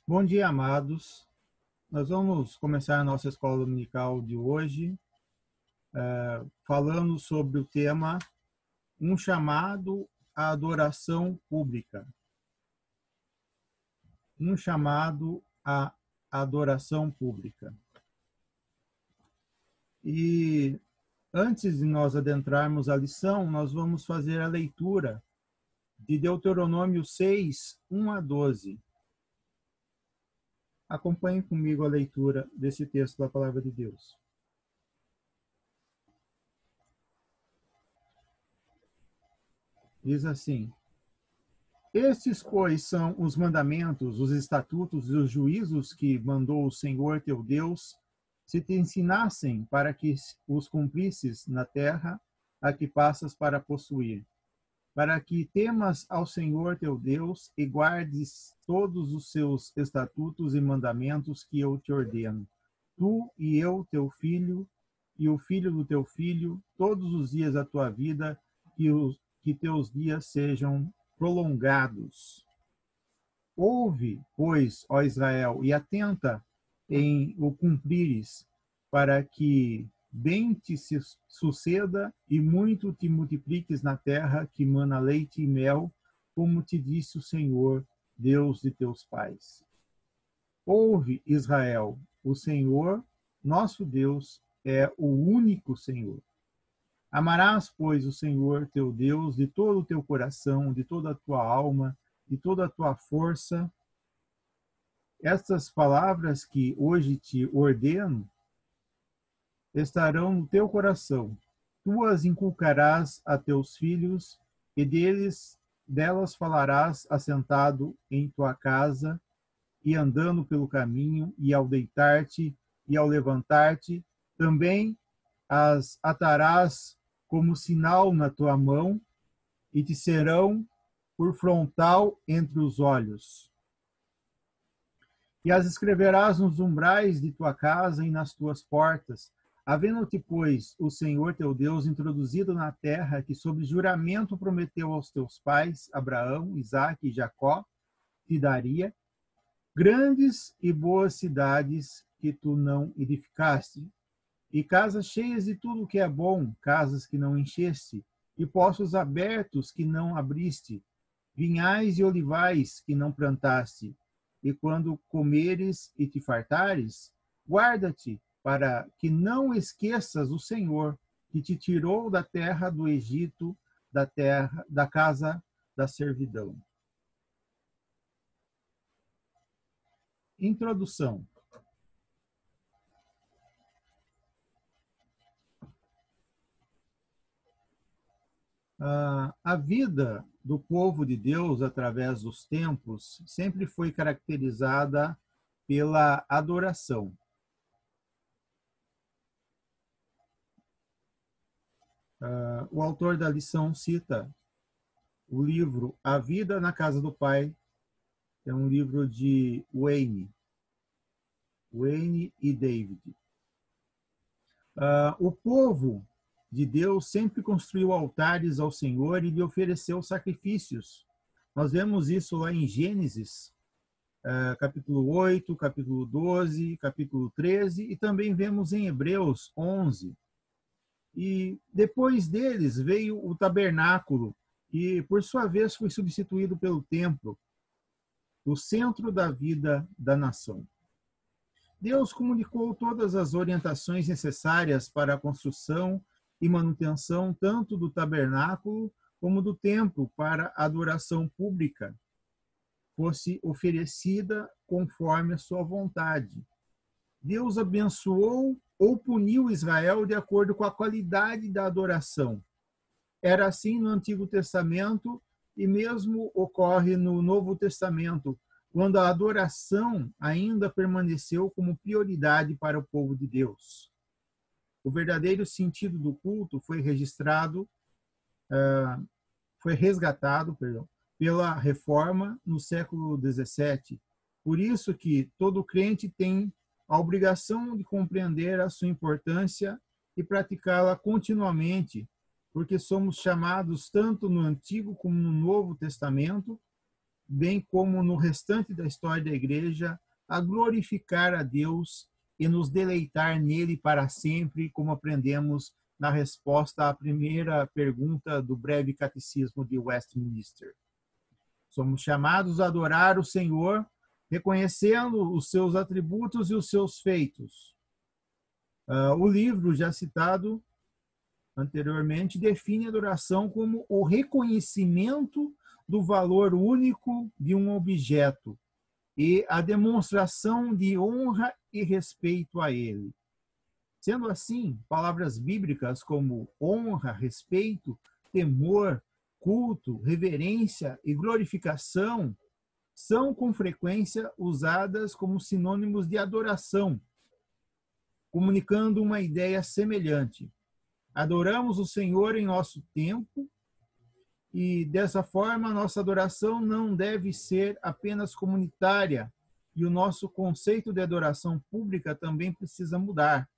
Bom dia, amados. Nós vamos começar a nossa escola dominical de hoje, falando sobre o tema Um chamado à adoração pública. Um chamado à adoração pública. E antes de nós adentrarmos a lição, nós vamos fazer a leitura de Deuteronômio 6, 1 a 12. Acompanhe comigo a leitura desse texto da Palavra de Deus. Diz assim: Estes, pois, são os mandamentos, os estatutos e os juízos que mandou o Senhor teu Deus, se te ensinassem para que os cumprisses na terra a que passas para possuir, para que temas ao Senhor teu Deus e guardes todos os seus estatutos e mandamentos que eu te ordeno, tu e eu, teu filho, e o filho do teu filho, todos os dias da tua vida, que teus dias sejam prolongados. Ouve, pois, ó Israel, e atenta em o cumprires, para que bem te suceda e muito te multipliques na terra que mana leite e mel, como te disse o Senhor, Deus de teus pais. Ouve, Israel, o Senhor, nosso Deus, é o único Senhor. Amarás, pois, o Senhor teu Deus de todo o teu coração, de toda a tua alma, de toda a tua força. Estas palavras que hoje te ordeno estarão no teu coração. Tu as inculcarás a teus filhos, e delas falarás assentado em tua casa, e andando pelo caminho, e ao deitar-te, e ao levantar-te. Também as atarás como sinal na tua mão, e te serão por frontal entre os olhos. E as escreverás nos umbrais de tua casa e nas tuas portas, havendo-te, pois, o Senhor teu Deus introduzido na terra que sob juramento prometeu aos teus pais, Abraão, Isaque e Jacó, te daria, grandes e boas cidades que tu não edificaste, e casas cheias de tudo que é bom, casas que não encheste, e poços abertos que não abriste, vinhais e olivais que não plantaste. E quando comeres e te fartares, guarda-te para que não esqueças o Senhor, que te tirou da terra do Egito, da casa da servidão. Introdução. A vida do povo de Deus, através dos tempos, sempre foi caracterizada pela adoração. O autor da lição cita o livro A Vida na Casa do Pai, é um livro de Wayne e David. O povo de Deus sempre construiu altares ao Senhor e lhe ofereceu sacrifícios. Nós vemos isso lá em Gênesis, capítulo 8, capítulo 12, capítulo 13, e também vemos em Hebreus 11. E depois deles veio o tabernáculo, que por sua vez foi substituído pelo templo, o centro da vida da nação. Deus comunicou todas as orientações necessárias para a construção e manutenção tanto do tabernáculo como do templo para a adoração pública fosse oferecida conforme a sua vontade. Deus abençoou ou puniu Israel de acordo com a qualidade da adoração. Era assim no Antigo Testamento e mesmo ocorre no Novo Testamento, quando a adoração ainda permaneceu como prioridade para o povo de Deus. O verdadeiro sentido do culto foi resgatado pela Reforma no século XVII. Por isso que todo crente tem a obrigação de compreender a sua importância e praticá-la continuamente, porque somos chamados tanto no Antigo como no Novo Testamento bem como no restante da história da Igreja, a glorificar a Deus e nos deleitar nele para sempre, como aprendemos na resposta à primeira pergunta do breve catecismo de Westminster. Somos chamados a adorar o Senhor, reconhecendo os seus atributos e os seus feitos. O livro, já citado anteriormente, define a adoração como o reconhecimento do valor único de um objeto e a demonstração de honra e respeito a ele. Sendo assim, palavras bíblicas como honra, respeito, temor, culto, reverência e glorificação são com frequência usadas como sinônimos de adoração, comunicando uma ideia semelhante. Adoramos o Senhor em nosso tempo e, dessa forma, nossa adoração não deve ser apenas comunitária e o nosso conceito de adoração pública também precisa mudar.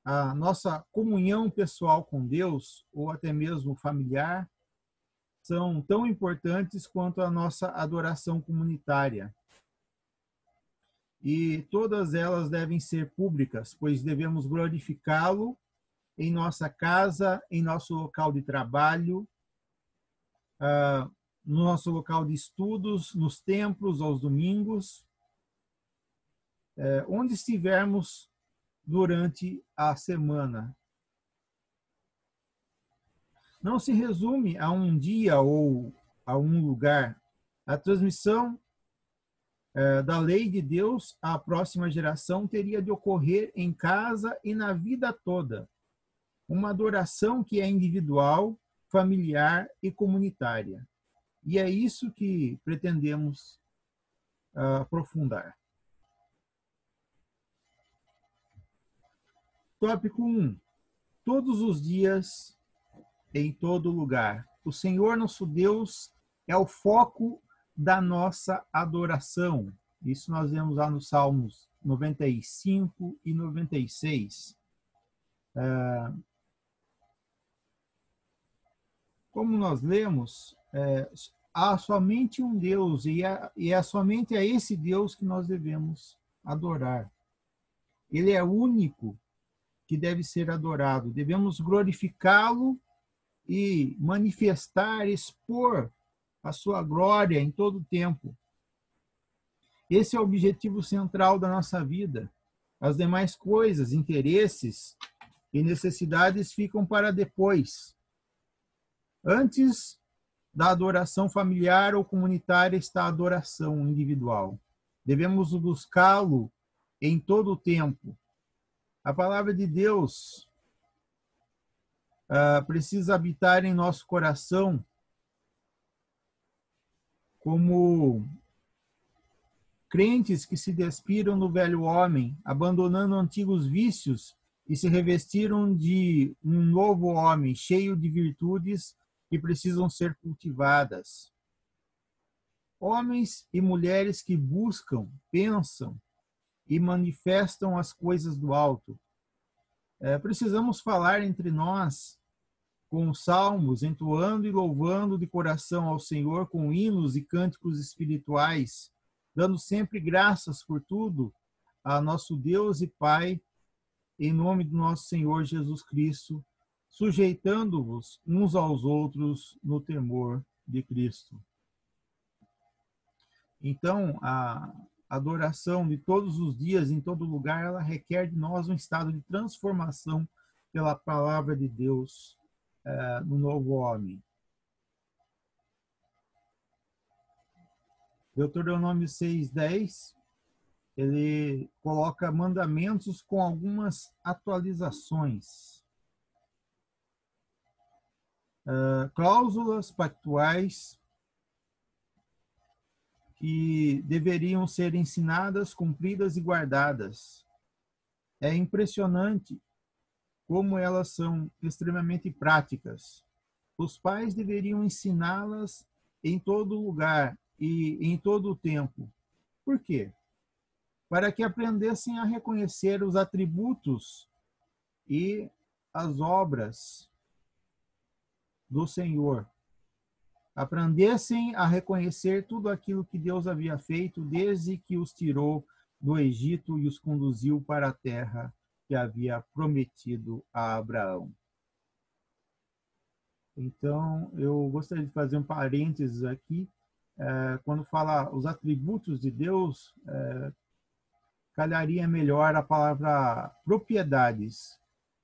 A nossa comunhão pessoal com Deus, ou até mesmo familiar, são tão importantes quanto a nossa adoração comunitária. E todas elas devem ser públicas, pois devemos glorificá-lo em nossa casa, em nosso local de trabalho, no nosso local de estudos, nos templos, aos domingos, onde estivermos durante a semana. Não se resume a um dia ou a um lugar. A transmissão da lei de Deus à próxima geração teria de ocorrer em casa e na vida toda. Uma adoração que é individual, familiar e comunitária. E é isso que pretendemos aprofundar. Tópico 1. Todos os dias, em todo lugar. O Senhor nosso Deus é o foco da nossa adoração. Isso nós vemos lá nos Salmos 95 e 96. Como nós lemos, há somente um Deus e é somente a esse Deus que nós devemos adorar. Ele é único que deve ser adorado. Devemos glorificá-lo e manifestar, expor a sua glória em todo o tempo. Esse é o objetivo central da nossa vida. As demais coisas, interesses e necessidades ficam para depois. Antes da adoração familiar ou comunitária está a adoração individual. Devemos buscá-lo em todo o tempo. A palavra de Deus precisa habitar em nosso coração como crentes que se despiram do velho homem, abandonando antigos vícios e se revestiram de um novo homem, cheio de virtudes que precisam ser cultivadas. Homens e mulheres que buscam, pensam e manifestam as coisas do alto. Precisamos falar entre nós com salmos, entoando e louvando de coração ao Senhor com hinos e cânticos espirituais, dando sempre graças por tudo a nosso Deus e Pai, em nome do nosso Senhor Jesus Cristo, sujeitando-vos uns aos outros no temor de Cristo. Então, a adoração de todos os dias, em todo lugar, ela requer de nós um estado de transformação pela palavra de Deus no novo homem. Deuteronômio 6:10, ele coloca mandamentos com algumas atualizações. Cláusulas pactuais que deveriam ser ensinadas, cumpridas e guardadas. É impressionante como elas são extremamente práticas. Os pais deveriam ensiná-las em todo lugar e em todo o tempo. Por quê? Para que aprendessem a reconhecer os atributos e as obras do Senhor. aprendessem a reconhecer tudo aquilo que Deus havia feito desde que os tirou do Egito e os conduziu para a terra que havia prometido a Abraão. Então, eu gostaria de fazer um parênteses aqui. Quando fala os atributos de Deus, calharia melhor a palavra propriedades,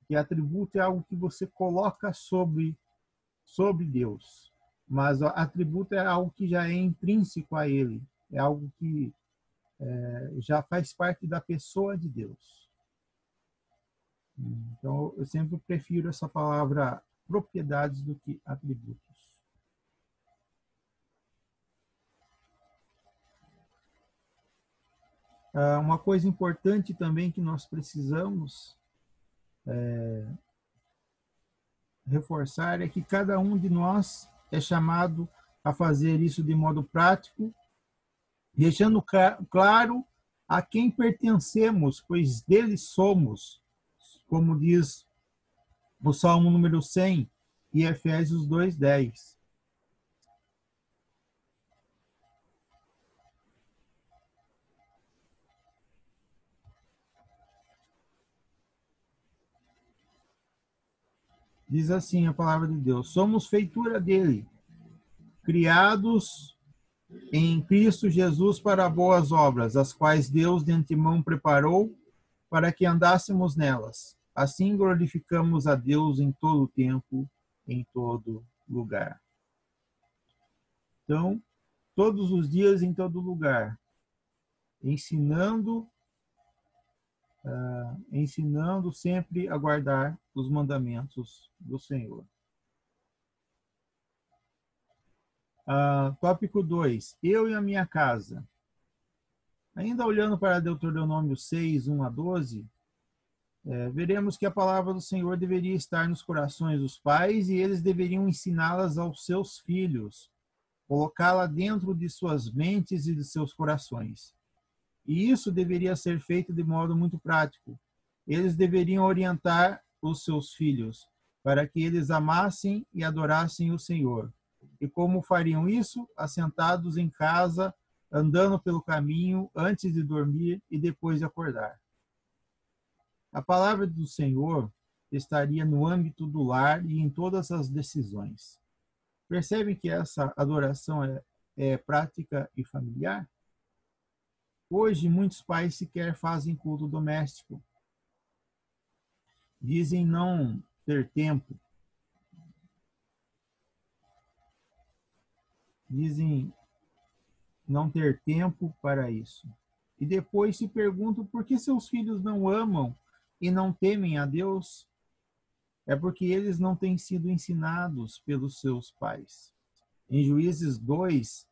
que atributo é algo que você coloca sobre Deus, mas atributo é algo que já é intrínseco a ele, é algo que já faz parte da pessoa de Deus. Então, eu sempre prefiro essa palavra propriedades do que atributos. Uma coisa importante também que nós precisamos reforçar é que cada um de nós é chamado a fazer isso de modo prático, deixando claro a quem pertencemos, pois dele somos, como diz o Salmo número 100 e Efésios 2:10. Diz assim a palavra de Deus: somos feitura dele, criados em Cristo Jesus para boas obras, as quais Deus de antemão preparou para que andássemos nelas. Assim glorificamos a Deus em todo o tempo, em todo lugar. Então, todos os dias, em todo lugar, ensinando sempre a guardar os mandamentos do Senhor. Tópico 2. Eu e a minha casa. Ainda olhando para Deuteronômio 6, 1 a 12, veremos que a palavra do Senhor deveria estar nos corações dos pais e eles deveriam ensiná-las aos seus filhos, colocá-la dentro de suas mentes e de seus corações. E isso deveria ser feito de modo muito prático. Eles deveriam orientar os seus filhos para que eles amassem e adorassem o Senhor. E como fariam isso? Assentados em casa, andando pelo caminho, antes de dormir e depois de acordar. A palavra do Senhor estaria no âmbito do lar e em todas as decisões. Percebem que essa adoração é prática e familiar? Hoje, muitos pais sequer fazem culto doméstico. Dizem não ter tempo. Dizem não ter tempo para isso. E depois se perguntam por que seus filhos não amam e não temem a Deus. É porque eles não têm sido ensinados pelos seus pais. Em Juízes 2,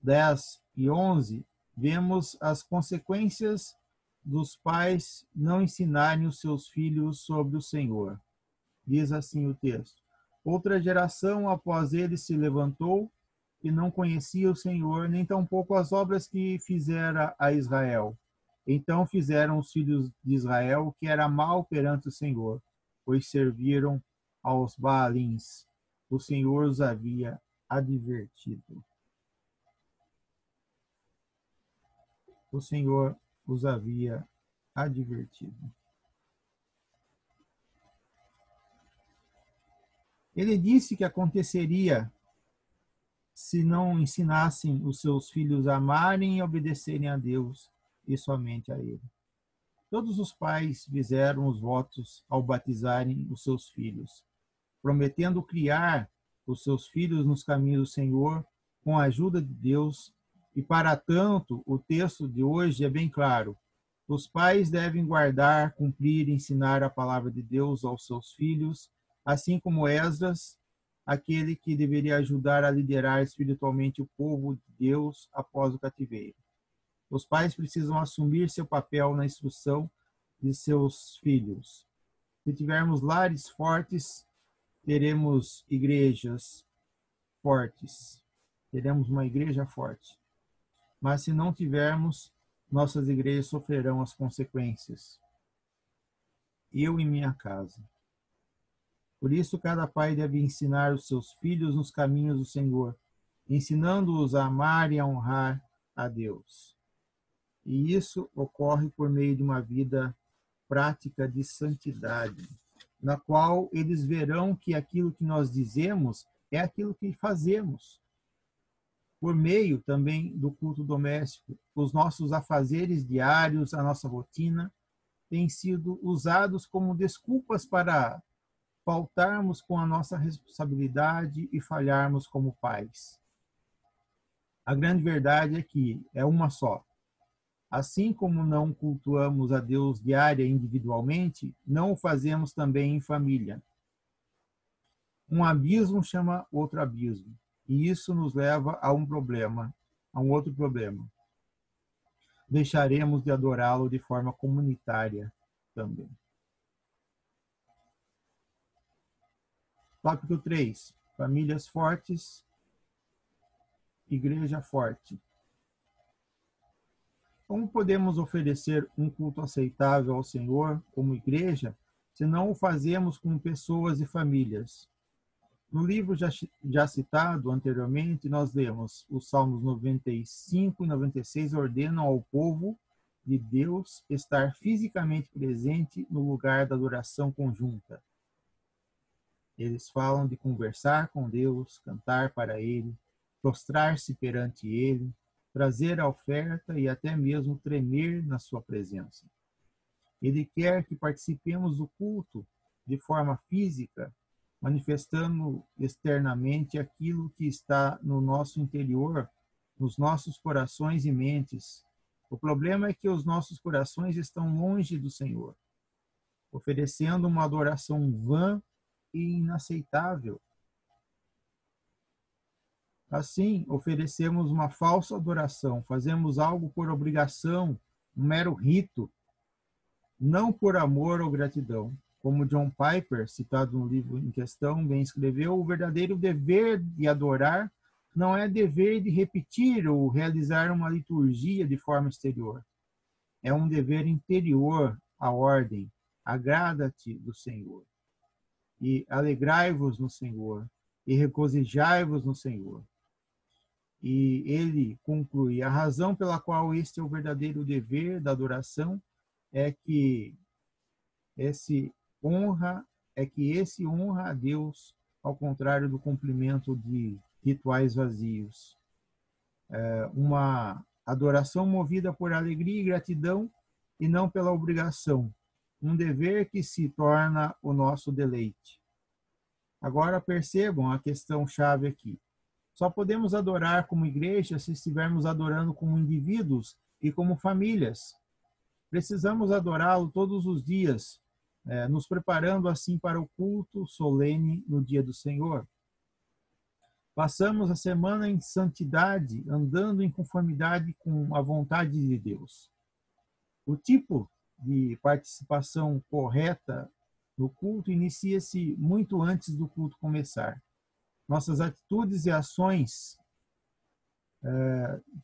10 e 11, vemos as consequências dos pais não ensinarem os seus filhos sobre o Senhor. Diz assim o texto: outra geração após ele se levantou e não conhecia o Senhor, nem tampouco as obras que fizera a Israel. Então fizeram os filhos de Israel o que era mal perante o Senhor, pois serviram aos Baalins. O Senhor os havia advertido. O Senhor os havia advertido. Ele disse que aconteceria se não ensinassem os seus filhos a amarem e obedecerem a Deus e somente a Ele. Todos os pais fizeram os votos ao batizarem os seus filhos, prometendo criar os seus filhos nos caminhos do Senhor com a ajuda de Deus. E para tanto, o texto de hoje é bem claro. Os pais devem guardar, cumprir e ensinar a palavra de Deus aos seus filhos, assim como Esdras, aquele que deveria ajudar a liderar espiritualmente o povo de Deus após o cativeiro. Os pais precisam assumir seu papel na instrução de seus filhos. Se tivermos lares fortes, teremos igrejas fortes. Teremos uma igreja forte. Mas se não tivermos, nossas igrejas sofrerão as consequências. Eu e minha casa. Por isso, cada pai deve ensinar os seus filhos nos caminhos do Senhor, ensinando-os a amar e a honrar a Deus. E isso ocorre por meio de uma vida prática de santidade, na qual eles verão que aquilo que nós dizemos é aquilo que fazemos. Por meio também do culto doméstico, os nossos afazeres diários, a nossa rotina, têm sido usados como desculpas para faltarmos com a nossa responsabilidade e falharmos como pais. A grande verdade é que é uma só. Assim como não cultuamos a Deus diária e individualmente, não o fazemos também em família. Um abismo chama outro abismo, e isso nos leva a um outro problema. Deixaremos de adorá-lo de forma comunitária também. Tópico 3. Famílias fortes, igreja forte. Como podemos oferecer um culto aceitável ao Senhor como igreja, se não o fazemos com pessoas e famílias? No livro já citado anteriormente, nós lemos os Salmos 95 e 96 ordenam ao povo de Deus estar fisicamente presente no lugar da adoração conjunta. Eles falam de conversar com Deus, cantar para Ele, prostrar-se perante Ele, trazer a oferta e até mesmo tremer na sua presença. Ele quer que participemos do culto de forma física, manifestando externamente aquilo que está no nosso interior, nos nossos corações e mentes. O problema é que os nossos corações estão longe do Senhor, oferecendo uma adoração vã e inaceitável. Assim, oferecemos uma falsa adoração, fazemos algo por obrigação, um mero rito, não por amor ou gratidão. Como John Piper, citado no livro em questão, bem escreveu, o verdadeiro dever de adorar não é dever de repetir ou realizar uma liturgia de forma exterior. É um dever interior, a ordem, agrada-te do Senhor. E alegrai-vos no Senhor, e regozijai-vos no Senhor. E ele conclui, a razão pela qual este é o verdadeiro dever da adoração é que esse honra a Deus, ao contrário do cumprimento de rituais vazios. Uma adoração movida por alegria e gratidão e não pela obrigação. Um dever que se torna o nosso deleite. Agora percebam a questão-chave aqui. Só podemos adorar como igreja se estivermos adorando como indivíduos e como famílias. Precisamos adorá-lo todos os dias, nos preparando assim para o culto solene no dia do Senhor. Passamos a semana em santidade, andando em conformidade com a vontade de Deus. O tipo de participação correta no culto inicia-se muito antes do culto começar. Nossas atitudes e ações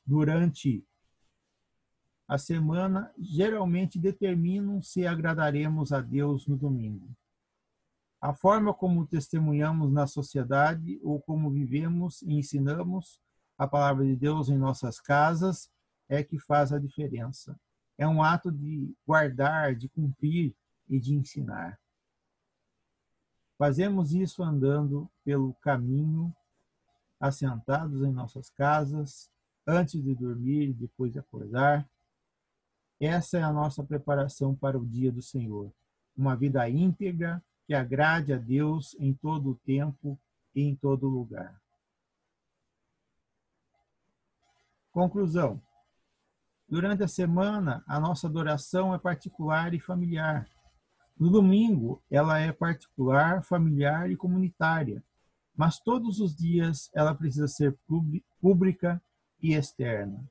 durante a semana geralmente determinam se agradaremos a Deus no domingo. A forma como testemunhamos na sociedade ou como vivemos e ensinamos a palavra de Deus em nossas casas é que faz a diferença. É um ato de guardar, de cumprir e de ensinar. Fazemos isso andando pelo caminho, assentados em nossas casas, antes de dormir e depois de acordar. Essa é a nossa preparação para o dia do Senhor. Uma vida íntegra que agrade a Deus em todo o tempo e em todo lugar. Conclusão. Durante a semana, a nossa adoração é particular e familiar. No domingo, ela é particular, familiar e comunitária. Mas todos os dias ela precisa ser pública e externa.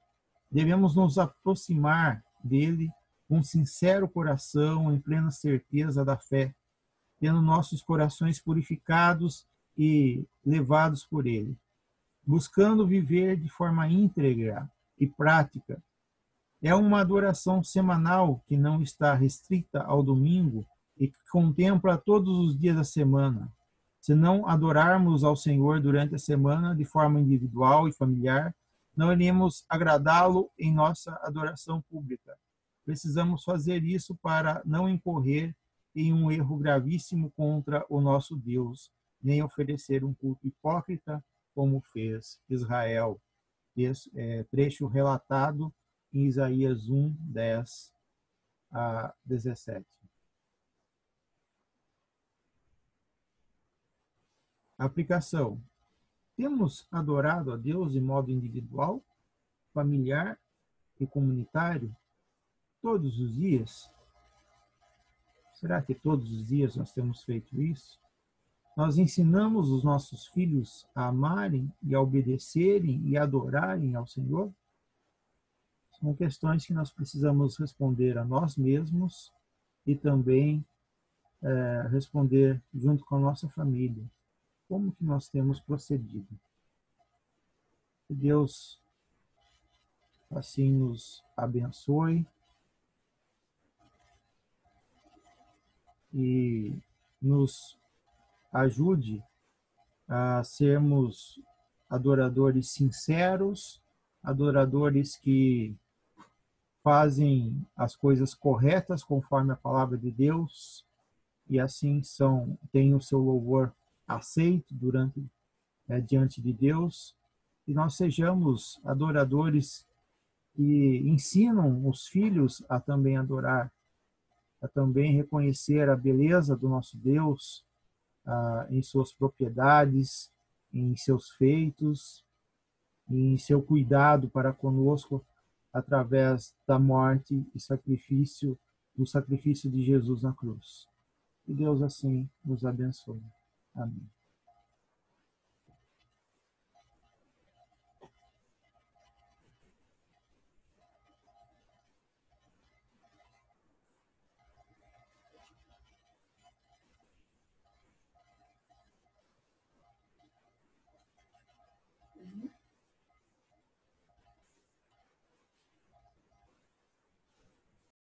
Devemos nos aproximar dele com sincero coração, em plena certeza da fé, tendo nossos corações purificados e levados por ele, buscando viver de forma íntegra e prática. É uma adoração semanal que não está restrita ao domingo e que contempla todos os dias da semana. Se não adorarmos ao Senhor durante a semana de forma individual e familiar, não iremos agradá-lo em nossa adoração pública. Precisamos fazer isso para não incorrer em um erro gravíssimo contra o nosso Deus, nem oferecer um culto hipócrita como fez Israel. Trecho relatado em Isaías 1, 10 a 17. Aplicação. Temos adorado a Deus de modo individual, familiar e comunitário todos os dias? Será que todos os dias nós temos feito isso? Nós ensinamos os nossos filhos a amarem e a obedecerem e adorarem ao Senhor? São questões que nós precisamos responder a nós mesmos e também responder junto com a nossa família. Como que nós temos procedido? Que Deus assim nos abençoe e nos ajude a sermos adoradores sinceros, adoradores que fazem as coisas corretas conforme a palavra de Deus e assim têm o seu louvor aceito diante de Deus, e nós sejamos adoradores que ensinam os filhos a também adorar, a também reconhecer a beleza do nosso Deus em suas propriedades, em seus feitos, em seu cuidado para conosco através da morte e sacrifício, do sacrifício de Jesus na cruz. Que Deus assim nos abençoe. Amém.